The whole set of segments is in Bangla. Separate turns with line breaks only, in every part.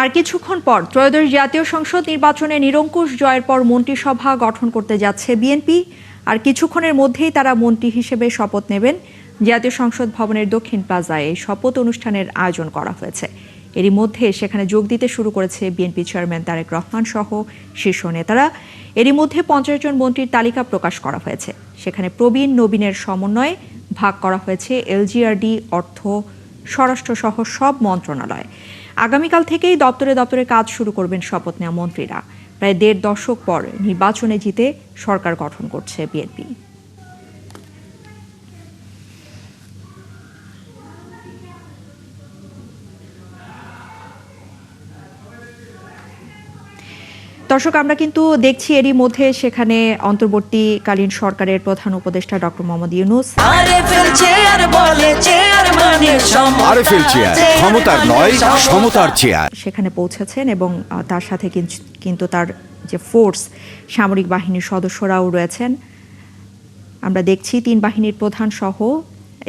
আর কিছুক্ষণ পর ত্রয়োদশ জাতীয় সংসদ নির্বাচনে নিরঙ্কুশ জয়ের পর মন্ত্রিসভা গঠন করতে যাচ্ছে বিএনপি। আর কিছুক্ষণের মধ্যেই তারা মন্ত্রী হিসেবে শপথ নেবেন। জাতীয় সংসদ ভবনের দক্ষিণ প্লাজায় এই শপথ অনুষ্ঠানের আয়োজন করা হয়েছে। এরই মধ্যে সেখানে যোগ দিতে শুরু করেছে বিএনপি চেয়ারম্যান তারেক রহমান সহ শীর্ষ নেতারা। এরই মধ্যে 50 জন মন্ত্রীর তালিকা প্রকাশ করা হয়েছে। সেখানে প্রবীণ নবীনের সমন্বয়ে ভাগ করা হয়েছে এলজিআরডি, অর্থ, স্বরাষ্ট্র সহ সব মন্ত্রণালয়। আগামীকাল থেকেই দপ্তরে দপ্তরে কাজ শুরু করবেন শপথ নেওয়া মন্ত্রীরা। প্রায় 1.5 দশক পর নির্বাচনে জিতে সরকার গঠন করছে বিএনপি। দর্শক, আমরা কিন্তু দেখছি এরই মধ্যে সেখানে অন্তর্বর্তীকালীন সরকারের প্রধান উপদেষ্টা ডক্টর মোহাম্মদ ইউনূস সেখানে পৌঁছেছেন এবং তার সাথে কিন্তু তার যে ফোর্স, সামরিক বাহিনীর সদস্যরাও রয়েছেন। আমরা দেখছি 3 বাহিনীর প্রধান সহ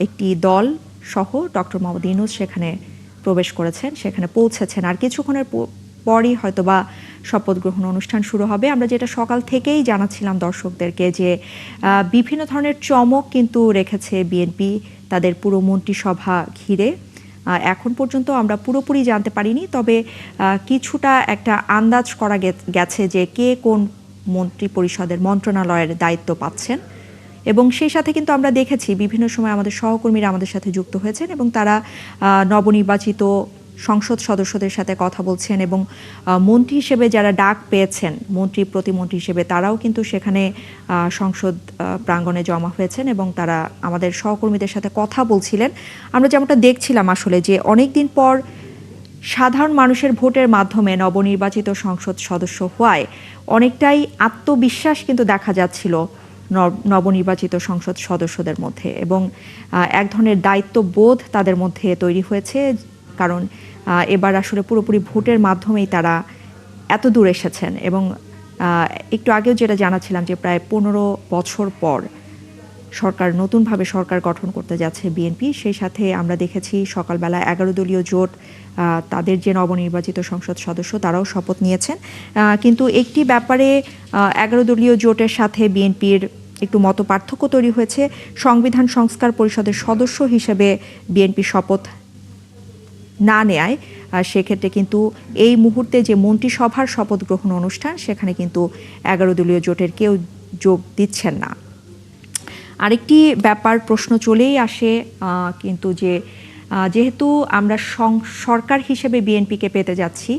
একটি দল সহ ডক্টর মোহাম্মদ ইউনূস সেখানে প্রবেশ করেছেন, সেখানে পৌঁছেছেন। আর কিছুক্ষণের পরই হয়তোবা শপথ গ্রহণ অনুষ্ঠান শুরু হবে। আমরা যেটা সকাল থেকেই জানাচ্ছিলাম দর্শকদেরকে যে বিভিন্ন ধরনের চমক কিন্তু রেখেছে বিএনপি তাদের পুরো মন্ত্রিসভা ঘিরে। এখন পর্যন্ত আমরা পুরোপুরি জানতে পারিনি, তবে কিছুটা একটা আন্দাজ করা গেছে যে কে কোন মন্ত্রী পরিষদের মন্ত্রণালয়ের দায়িত্ব পাচ্ছেন। এবং সেই সাথে কিন্তু আমরা দেখেছি বিভিন্ন সময় আমাদের সহকর্মীরা আমাদের সাথে যুক্ত হয়েছেন এবং তারা নবনির্বাচিত সংসদ সদস্যদের সাথে কথা বলছেন এবং মন্ত্রী হিসেবে যারা ডাক পেয়েছেন, মন্ত্রী প্রতিমন্ত্রী হিসেবে, তারাও কিন্তু সেখানে সংসদ প্রাঙ্গণে জমা হয়েছেন এবং তারা আমাদের সহকর্মীদের সাথে কথা বলছিলেন। আমরা যেমনটা দেখছিলাম আসলে যে অনেকদিন পর সাধারণ মানুষের ভোটের মাধ্যমে নবনির্বাচিত সংসদ সদস্য হওয়ায় অনেকটাই আত্মবিশ্বাস কিন্তু দেখা যাচ্ছিল নবনির্বাচিত সংসদ সদস্যদের মধ্যে এবং এক ধরনের দায়িত্ববোধ তাদের মধ্যে তৈরি হয়েছে। কারণ এবার আসলে পুরোপুরি ভোটের মাধ্যমেই তারা এত দূর এসেছেন এবং একটু আগেও যেটা জানাচ্ছিলাম যে প্রায় 15 বছর পর নতুনভাবে সরকার গঠন করতে যাচ্ছে বিএনপি। সেই সাথে আমরা দেখেছি সকালবেলা 11 দলীয় জোট তাদের যে নবনির্বাচিত সংসদ সদস্য তারাও শপথ নিয়েছেন। কিন্তু একটি ব্যাপারে 11 দলীয় জোটের সাথে বিএনপির একটু মতপার্থক্য তৈরি হয়েছে। সংবিধান সংস্কার পরিষদের সদস্য হিসেবে বিএনপি শপথ না নেয়, সেক্ষেত্রে কিন্তু এই মুহূর্তে যে মন্ত্রিসভার শপথ গ্রহণ অনুষ্ঠান সেখানে কিন্তু 11 দলীয় জোটের কেউ যোগ দিচ্ছেন না। আরেকটি ব্যাপার প্রশ্ন চলেই আসে কিন্তু যেহেতু আমরা সরকার হিসেবে বিএনপিকে পেতে যাচ্ছি,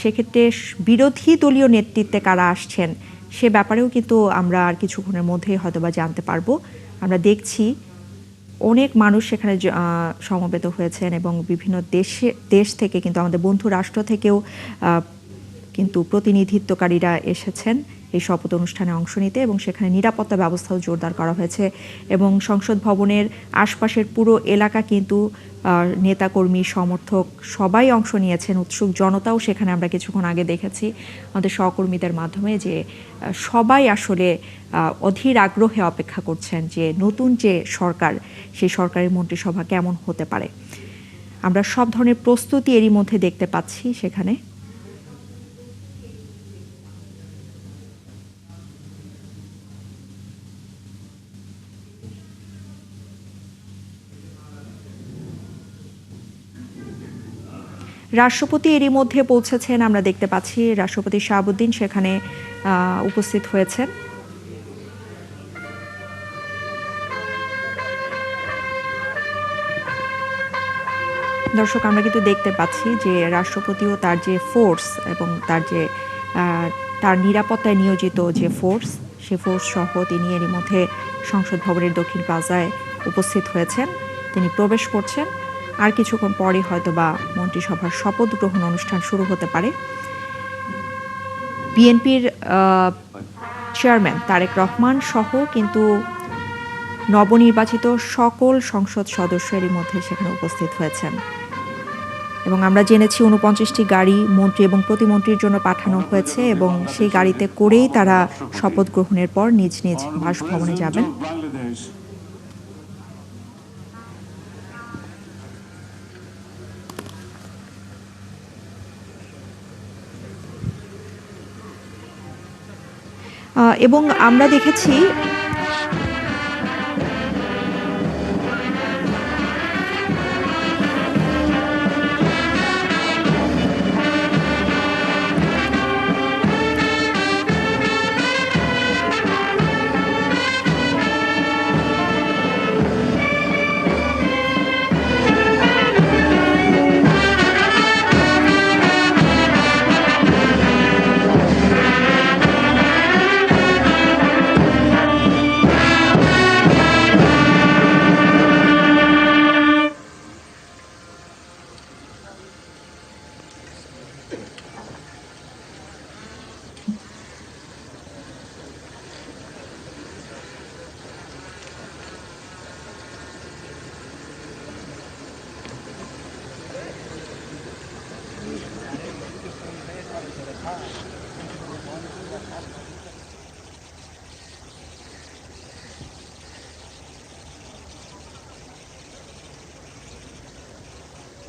সেক্ষেত্রে বিরোধী দলীয় নেতৃত্বে কারা আসছেন সে ব্যাপারেও কিন্তু আমরা আর কিছুক্ষণের মধ্যেই হয়তোবা জানতে পারবো। আমরা দেখছি অনেক মানুষ সেখানে সমবেত হয়েছেন এবং বিভিন্ন দেশ থেকে কিন্তু আমাদের বন্ধু রাষ্ট্র থেকেও কিন্তু প্রতিনিধিত্বকারীরা এসেছেন এই শপথ অনুষ্ঠানে অংশ নিতে এবং সেখানে নিরাপত্তা ব্যবস্থাও জোরদার করা হয়েছে এবং সংসদ ভবনের আশপাশের পুরো এলাকা কিন্তু নেতাকর্মী, সমর্থক সবাই অংশ নিয়েছেন। উৎসুক জনতাও সেখানে আমরা কিছুক্ষণ আগে দেখেছি আমাদের সহকর্মীদের মাধ্যমে যে সবাই আসলে অধীর আগ্রহে অপেক্ষা করছেন যে নতুন যে সরকার, সেই সরকারের মন্ত্রিসভা কেমন হতে পারে। আমরা সব ধরনের প্রস্তুতি এরই মধ্যে দেখতে পাচ্ছি সেখানে। রাষ্ট্রপতি এরই মধ্যে পৌঁছেছেন, আমরা দেখতে পাচ্ছি রাষ্ট্রপতি শাহাবুদ্দিন সেখানে উপস্থিত হয়েছেন। দর্শক, আমরা কিন্তু দেখতে পাচ্ছি যে রাষ্ট্রপতিও তার যে ফোর্স এবং তার নিরাপত্তায় নিয়োজিত যে ফোর্স, সে ফোর্স সহ তিনি এরই মধ্যে সংসদ ভবনের দক্ষিণ প্লাজায় উপস্থিত হয়েছেন। তিনি প্রবেশ করছেন। আর কিছুক্ষণ পরে হয়তোবা মন্ত্রিসভার শপথ গ্রহণ অনুষ্ঠান শুরু হতে পারে। বিএনপির চেয়ারম্যান তারেক রহমান সহ কিন্তু নবনির্বাচিত সকল সংসদ সদস্যেরই মধ্যে সেখানে উপস্থিত হয়েছেন এবং আমরা জেনেছি 49টি গাড়ি মন্ত্রী এবং প্রতিমন্ত্রীর জন্য পাঠানো হয়েছে এবং সেই গাড়িতে করেই তারা শপথ গ্রহণের পর নিজ নিজ বাসভবনে যাবেন। এবং আমরা দেখেছি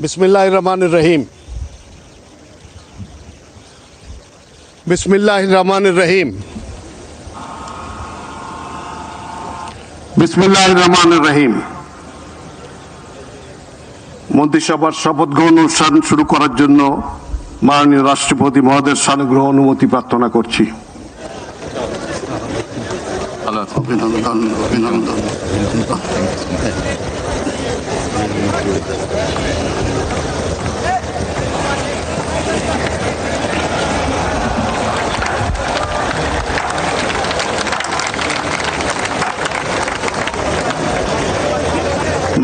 बिस्मिल्लाहिर्रहमानिर्रहीम बिस्मिल्लाहिर्रहमानिर्रहीम बिस्मिल्लाहिर्रहमानिर्रहीम মন্ত্রিসভার শপথ গ্রহণ অনুষ্ঠান শুরু করার জন্য মাননীয় রাষ্ট্রপতি মহোদয়ের সানুগ্রহ অনুমতি প্রার্থনা করছি। অভিনন্দন অভিনন্দন।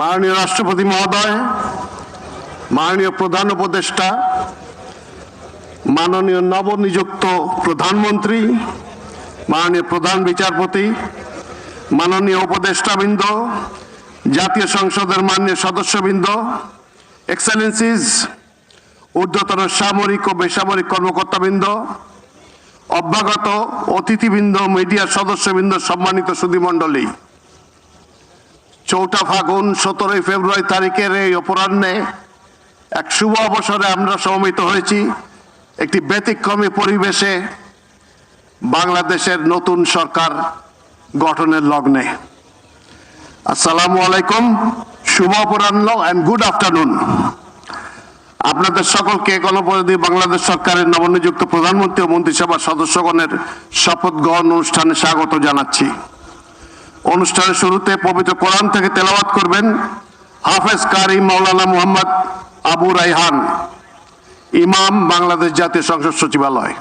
মাননীয় রাষ্ট্রপতি মহোদয়, মাননীয় প্রধান উপদেষ্টা, মাননীয় নবনিযুক্ত প্রধানমন্ত্রী, মাননীয় প্রধান বিচারপতি, মাননীয় উপদেষ্টাবৃন্দ, জাতীয় সংসদের মাননীয় সদস্যবৃন্দ, এক্সেলেন্সিজ, ঊর্ধ্বতন সামরিক ও বেসামরিক কর্মকর্তাবৃন্দ, অভ্যাগত অতিথিবৃন্দ, মিডিয়ার সদস্যবৃন্দ, সম্মানিত সুধীমণ্ডলী, 4 ফাগুন 17 ফেব্রুয়ারি তারিখের এই অপরাহ্নে এক শুভ অবসরে আমরা সমবেত হয়েছি একটি ব্যতিক্রমী পরিবেশে বাংলাদেশের নতুন সরকার গঠনের লগ্নে। আসসালামু আলাইকুম, শুভ অপরাহ্ন এন্ড গুড আফটারনুন। আপনাদের সকলকে গণপ্রজাতন্ত্রী বাংলাদেশ সরকারের নবনিযুক্ত প্রধানমন্ত্রী ও মন্ত্রিসভার সদস্যগণের শপথ গ্রহণ অনুষ্ঠানে স্বাগত জানাচ্ছি। অনুষ্ঠানের শুরুতে পবিত্র কোরআন থেকে তেলাওয়াত করবেন হাফেজ কারি মাওলানা মুহাম্মদ আবু রাইহান, ইমাম, বাংলাদেশ জাতীয় সংসদ সচিবালয়।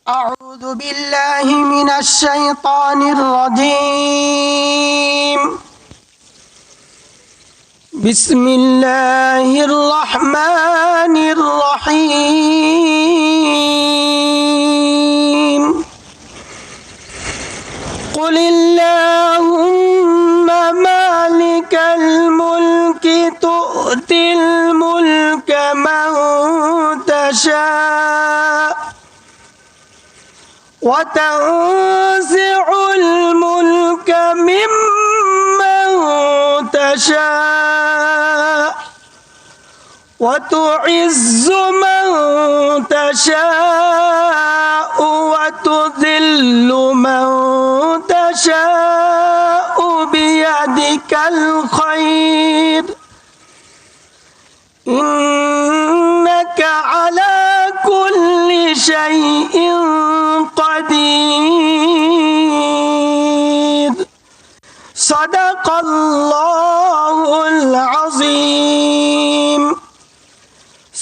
أعوذ بالله من الشيطان الرجيم. بسم الله الرحمن الرحيم. قل اللهم مالك الملك تؤتي الملك من تشاء وتنزع الملك ممن تشاء وتعز من تشاء وتذل من تشاء بيدك الخير إنك على كل شيء قدير. صدق الله العظيم.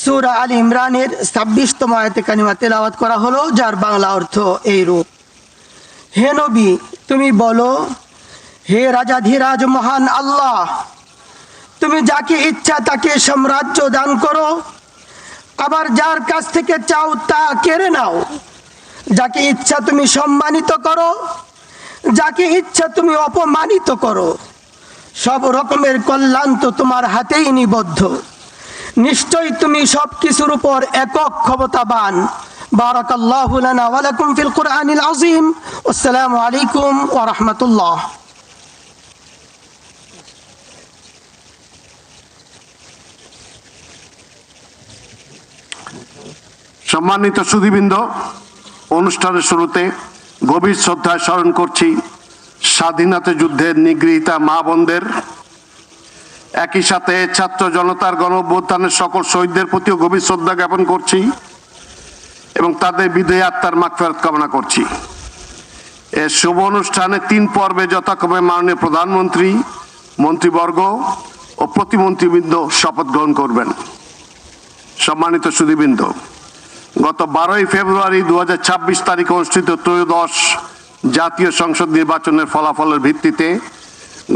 সূরা আল ইমরানের 26তম আয়াতে কারিমা তেলাওয়াত করা হলো, যার বাংলা অর্থ এইরূপ: হে নবী, তুমি বলো, হে রাজাধিরাজ মহান আল্লাহ, তুমি যাকে ইচ্ছা তাকে সাম্রাজ্য দান করো, আবার যার কাছ থেকে চাও তা কেড়ে নাও। যাকে ইচ্ছা তুমি সম্মানিত করো, যাকে ইচ্ছা তুমি অপমানিত করো। সব রকমের কল্যাণ তো তোমার হাতেই নিবদ্ধ। নিশ্চয়ই তুমি সব কিছুর উপর একক ক্ষমতাবান। বারাকাল্লাহু লানা ওয়া লাকুম ফিল কুরআনিল আযীম। আসসালামু আলাইকুম ওয়া রাহমাতুল্লাহ।
সম্মানিত সুধীবৃন্দ, অনুষ্ঠানের শুরুতে গভীর শ্রদ্ধায় স্মরণ করছি স্বাধীনতা যুদ্ধের নিগৃহীতা মা বোনদের, একই সাথে ছাত্র জনতার গণ অভ্যুত্থানের সকল শহীদদের প্রতিও গভীর শ্রদ্ধা জ্ঞাপন করছি এবং তাদের বিদেহী আত্মার মাগফিরাত কামনা করছি। এর শুভ অনুষ্ঠানে 3 পর্বে যথাক্রমে মাননীয় প্রধানমন্ত্রী, মন্ত্রীবর্গ ও প্রতিমন্ত্রীবৃন্দ শপথ গ্রহণ করবেন। সম্মানিত সুধীবৃন্দ, গত 12ই ফেব্রুয়ারি 2026 তারিখে অনুষ্ঠিত ত্রয়োদশ জাতীয় সংসদ নির্বাচনের ফলাফলের ভিত্তিতে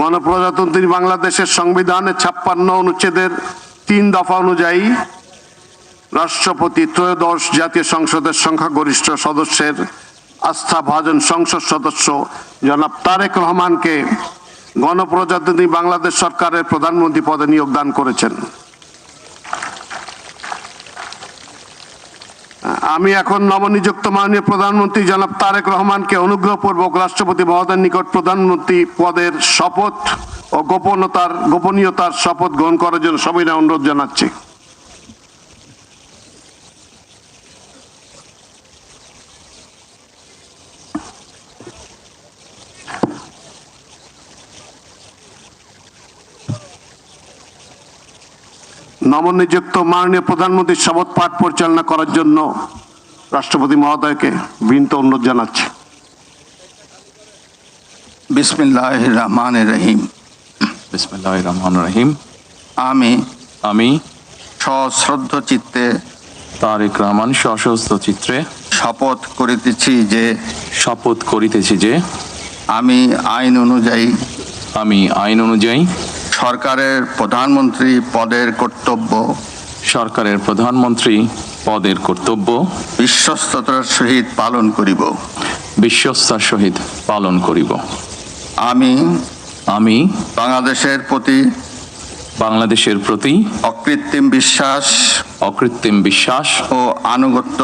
গণপ্রজাতন্ত্রী বাংলাদেশের সংবিধানের 56 অনুচ্ছেদের 3 দফা অনুযায়ী রাষ্ট্রপতি ত্রয়োদশ জাতীয় সংসদের সংখ্যাগরিষ্ঠ সদস্যের আস্থাভাজন সংসদ সদস্য জনাব তারেক রহমানকে গণপ্রজাতন্ত্রী বাংলাদেশ সরকারের প্রধানমন্ত্রী পদে নিয়োগ দান করেছেন। আমি এখন নবনিযুক্ত মাননীয় প্রধানমন্ত্রী জনাব তারেক রহমানকে অনুগ্রহপূর্বক রাষ্ট্রপতি মহোদয়ের নিকট প্রধানমন্ত্রী পদের শপথ ও গোপনীয়তার শপথ গ্রহণ করার জন্য সবিনয় অনুরোধ জানাচ্ছি। নবনিযুক্ত মাননীয় প্রধানমন্ত্রীর শপথ পাঠ পরিচালনা করার জন্য রাষ্ট্রপতি মহোদয়কে বিনীত অনুরোধ জানাচ্ছি।
বিসমিল্লাহির রহমানির রহিম।
বিসমিল্লাহির রহমানির রহিম।
আমি সশ্রদ্ধ চিত্তে
তারেক রহমান সশস্ত্র চিত্রে
শপথ করিতেছি যে আমি আইন অনুযায়ী সরকারের প্রধানমন্ত্রী পদের কর্তব্য বিশ্বস্ততার সহিত পালন করিব। আমি বাংলাদেশের প্রতি অকৃত্রিম বিশ্বাস ও আনুগত্য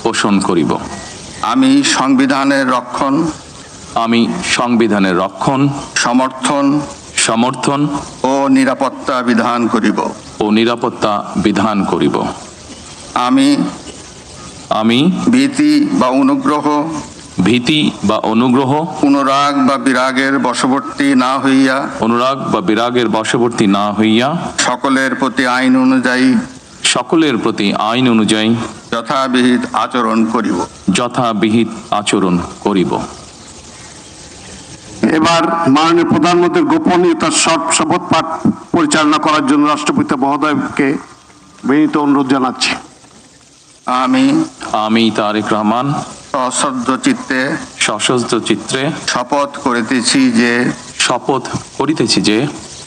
পোষণ করিব। আমি সংবিধানের রক্ষণ সমর্থন ও নিরাপত্তা বিধান করিব। আমি ভীতি বা অনুগ্রহ অনুরাগ বা বিরাগের বশবর্তী না হইয়া সকলের প্রতি আইন অনুযায়ী যথাবিহিত আচরণ করিব।
এবার মাননীয় প্রধানমন্ত্রীর গোপনীয়তার শপথ পাঠ পরিচালনা করার জন্য রাষ্ট্রপতি মহোদয়কে বিনীত অনুরোধ জানাচ্ছি।
আমি তারেক রহমান সশস্ত্র চিত্রে
শপথ
করিতেছি যে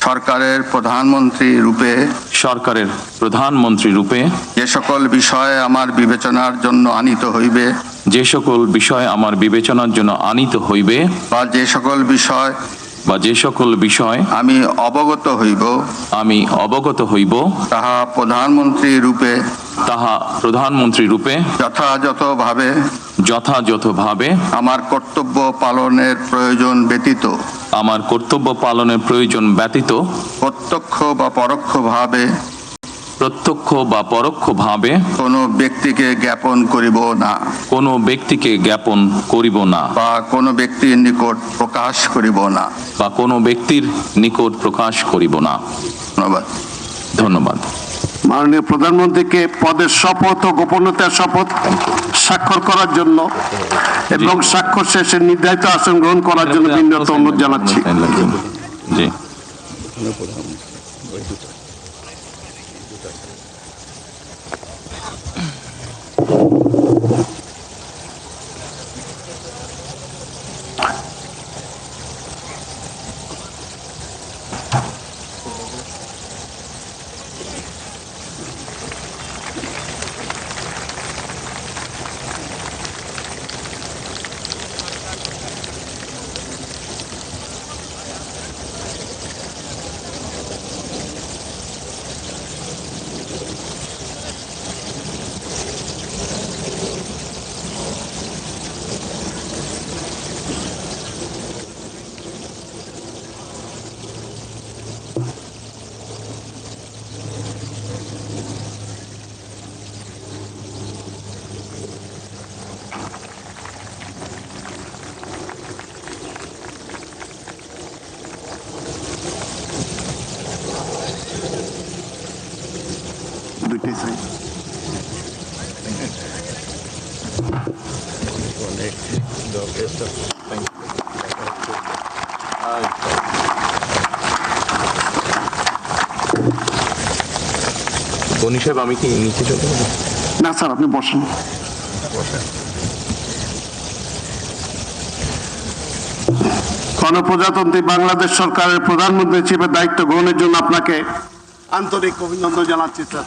সরকারের প্রধানমন্ত্রী রূপে যে সকল বিষয় আমার বিবেচনার জন্য আনিত হইবে বা যে সকল বিষয় আমি অবগত হইব তাহা প্রধানমন্ত্রী রূপে যথাযথভাবে আমার কর্তব্য পালনের প্রয়োজন ব্যতীত প্রত্যক্ষ বা পরোক্ষভাবে কোনো ব্যক্তিকে জ্ঞাপন করিব না বা কোনো ব্যক্তির নিকট প্রকাশ করিব না। ধন্যবাদ।
মাননীয় প্রধানমন্ত্রীকে পদের শপথ ও গোপনীয়তার শপথ স্বাক্ষর করার জন্য এবং স্বাক্ষর শেষে নির্ধারিত আসন গ্রহণ করার জন্য বিনীত অনুরোধ জানাচ্ছি।
জি।
Please sign.
গনি সাহেব আমি কি নিচে চলে যাবো?
না স্যার, আপনি বসেন। গণপ্রজাতন্ত্রী বাংলাদেশ সরকারের প্রধানমন্ত্রী হিসেবে দায়িত্ব গ্রহণের জন্য আপনাকে আন্তরিক অভিনন্দন জানাচ্ছি স্যার।